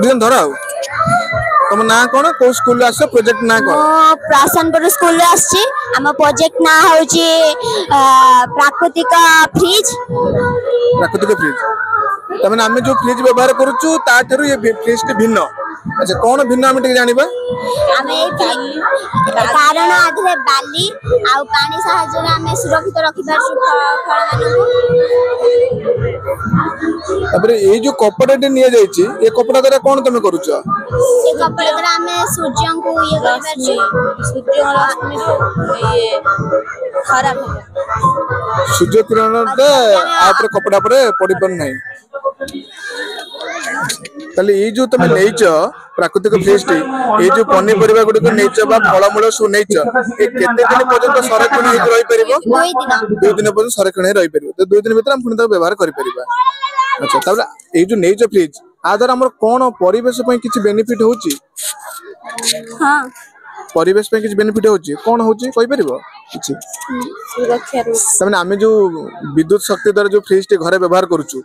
दिन धर तुम ना कौन को स्कूल आस प्रोजेक्ट ना कौन प्रासनपुर स्कूल आसी आम प्रोजेक्ट ना हूँ प्राकृतिक फ्रिज। प्राकृतिक फ्रिज तमें आम जो फ्रिज व्यवहार करूँ ताठू ये फ्रिज टी भिन्न। अच्छा कौन भिन्न आम जाना कारण आधे बाली आउ पानी साहाय्य आम सुरक्षित रखिपार फल ये जो कपड़ा ये कपड़ा द्वारा कौन तुम करुच ये कपड़ा द्वारा आम सूर्य को सूर्य किरण कपड़ा पर पड़ पार ना ताले ये जो तुम नहींच प्राकृतिक फ्रिज टी ये जो पनीपरिया गुड़िक नहींच फलमूल सब नहींच ये केते दिन पर्यंत संरक्षण हो रही पार 2 दिन पर्यंत संरक्षण रही पार तो 2 दिन भीतर हम पुणी व्यवहार कर परिबा। अच्छा तब ये जो नहींच फ्रिज आ द्वारा हमर कोन परिवेश पई किछि बेनिफिट होची। हां परिवेश पे किछि बेनिफिट होची कोन होची कहि परिबो किछि सुरक्षा तमने आमे जो विद्युत शक्ति द्वारा जो फ्रिज टी घरे व्यवहार करूछु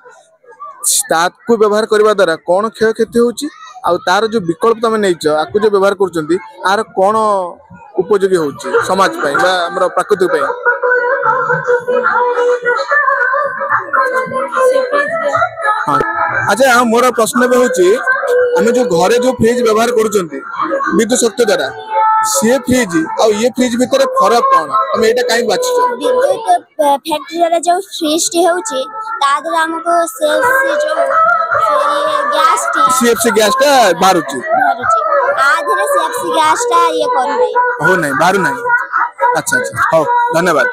ताकू व्यवहार करबा द्वारा कौन क्षय क्षति होची आ तार जो विकल्प तमे नहींच आकु जो व्यवहार करचंती आर कौन उपयोगी होची समाज पई बा हमर प्रकृति पई। हां अच्छा हम मोर प्रश्न बे होची आमे जो घरे जो फ्रिज व्यवहार करचंती विद्युत शक्ति द्वारा से फ्रिज आ ये फ्रिज भीतर फरक कौन हम एटा काई बाछी विद्युत फैक्ट्री रे जो फ्रिज टी होची ता द्वारा हमको से जो गैस टी सीएफसी गैस टा बारुची आधे सीएफसी गैस टा ये करू नहीं हो नहीं बारू नहीं। अच्छा अच्छा हो धन्यवाद।